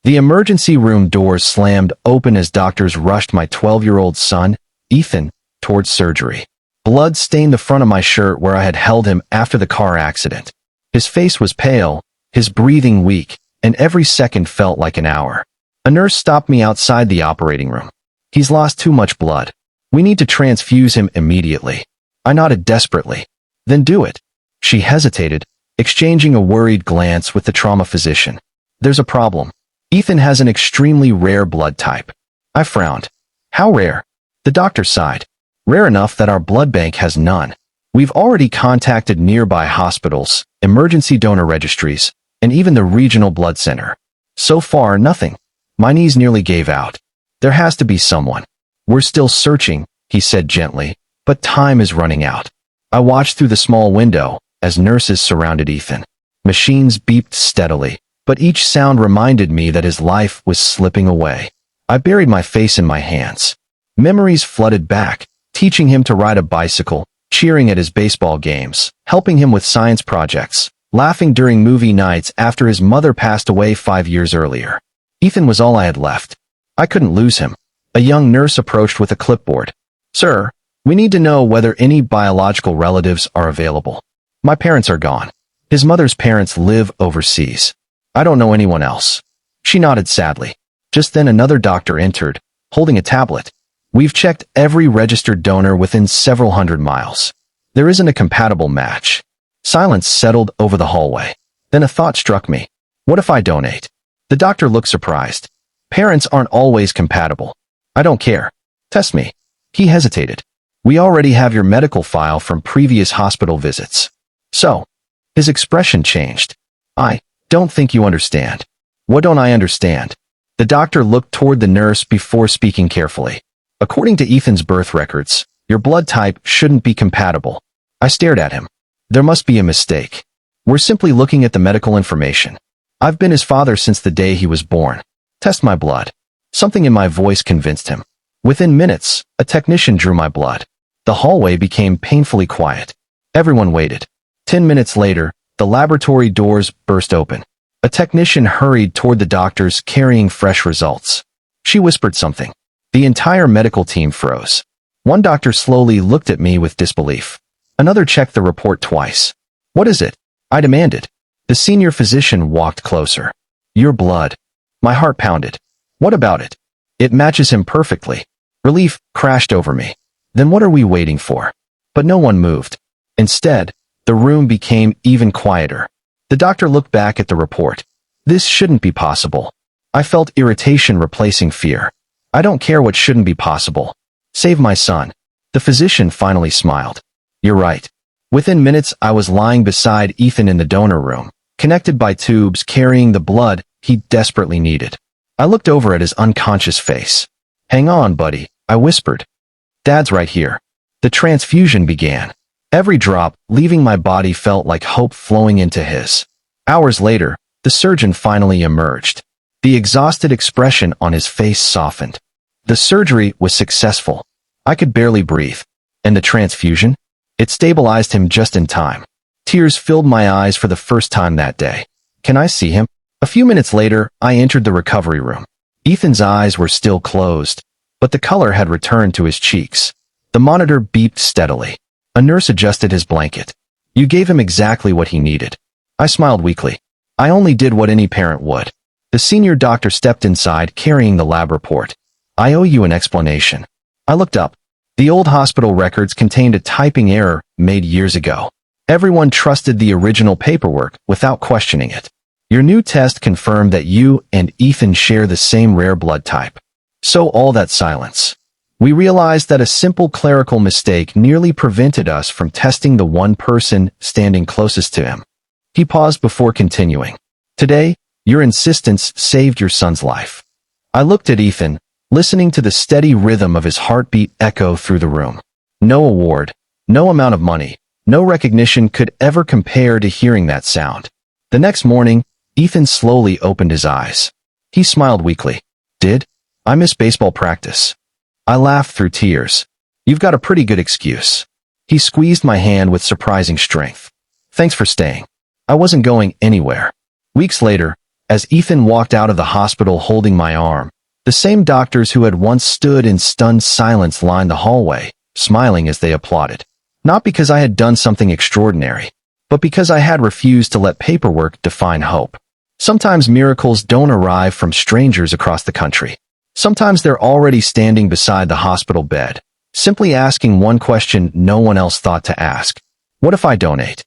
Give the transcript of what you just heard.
The emergency room doors slammed open as doctors rushed my 12-year-old son, Ethan, towards surgery. Blood stained the front of my shirt where I had held him after the car accident. His face was pale, his breathing weak, and every second felt like an hour. A nurse stopped me outside the operating room. "He's lost too much blood. We need to transfuse him immediately." I nodded desperately. "Then do it." She hesitated, exchanging a worried glance with the trauma physician. "There's a problem. Ethan has an extremely rare blood type." I frowned. "How rare?" The doctor sighed. "Rare enough that our blood bank has none. We've already contacted nearby hospitals, emergency donor registries, and even the regional blood center. So far, nothing." My knees nearly gave out. "There has to be someone. We're still searching," he said gently, "but time is running out." I watched through the small window as nurses surrounded Ethan. Machines beeped steadily, but each sound reminded me that his life was slipping away. I buried my face in my hands. Memories flooded back, teaching him to ride a bicycle, cheering at his baseball games, helping him with science projects, laughing during movie nights after his mother passed away 5 years earlier. Ethan was all I had left. I couldn't lose him. A young nurse approached with a clipboard. "Sir, we need to know whether any biological relatives are available. My parents are gone. His mother's parents live overseas. I don't know anyone else." She nodded sadly. Just then another doctor entered, holding a tablet. "We've checked every registered donor within several hundred miles. There isn't a compatible match." Silence settled over the hallway. Then a thought struck me. What if I donate? The doctor looked surprised. "Parents aren't always compatible." "I don't care. Test me." He hesitated. "We already have your medical file from previous hospital visits." "So?" His expression changed. "I don't think you understand." "What don't I understand?" The doctor looked toward the nurse before speaking carefully. "According to Ethan's birth records, your blood type shouldn't be compatible." I stared at him. "There must be a mistake. We're simply looking at the medical information. I've been his father since the day he was born. Test my blood." Something in my voice convinced him. Within minutes, a technician drew my blood. The hallway became painfully quiet. Everyone waited. 10 minutes later, the laboratory doors burst open. A technician hurried toward the doctors carrying fresh results. She whispered something. The entire medical team froze. One doctor slowly looked at me with disbelief. Another checked the report twice. "What is it?" I demanded. The senior physician walked closer. "Your blood." My heart pounded. "What about it?" "It matches him perfectly." Relief crashed over me. Then what are we waiting for? But no one moved. Instead, the room became even quieter. The doctor looked back at the report. "This shouldn't be possible." I felt irritation replacing fear. "I don't care what shouldn't be possible. Save my son." The physician finally smiled. "You're right." Within minutes, I was lying beside Ethan in the donor room, connected by tubes carrying the blood he desperately needed. I looked over at his unconscious face. "Hang on, buddy," I whispered. "Dad's right here." The transfusion began. Every drop leaving my body felt like hope flowing into his. Hours later, the surgeon finally emerged. The exhausted expression on his face softened. The surgery was successful. I could barely breathe. And the transfusion? It stabilized him just in time. Tears filled my eyes for the first time that day. "Can I see him?" A few minutes later, I entered the recovery room. Ethan's eyes were still closed, but the color had returned to his cheeks. The monitor beeped steadily. A nurse adjusted his blanket. "You gave him exactly what he needed." I smiled weakly. "I only did what any parent would." The senior doctor stepped inside carrying the lab report. "I owe you an explanation." I looked up. The old hospital records contained a typing error made years ago. Everyone trusted the original paperwork without questioning it. "Your new test confirmed that you and Ethan share the same rare blood type." So all that silence. We realized that a simple clerical mistake nearly prevented us from testing the one person standing closest to him. He paused before continuing. "Today, your insistence saved your son's life." I looked at Ethan, listening to the steady rhythm of his heartbeat echo through the room. No award, no amount of money, no recognition could ever compare to hearing that sound. The next morning, Ethan slowly opened his eyes. He smiled weakly. "Did I miss baseball practice?" I laughed through tears. "You've got a pretty good excuse." He squeezed my hand with surprising strength. "Thanks for staying. I wasn't going anywhere." Weeks later, As Ethan walked out of the hospital holding my arm, the same doctors who had once stood in stunned silence lined the hallway, smiling as they applauded. Not because I had done something extraordinary, but because I had refused to let paperwork define hope. Sometimes miracles don't arrive from strangers across the country. Sometimes they're already standing beside the hospital bed, simply asking one question no one else thought to ask. What if I donate?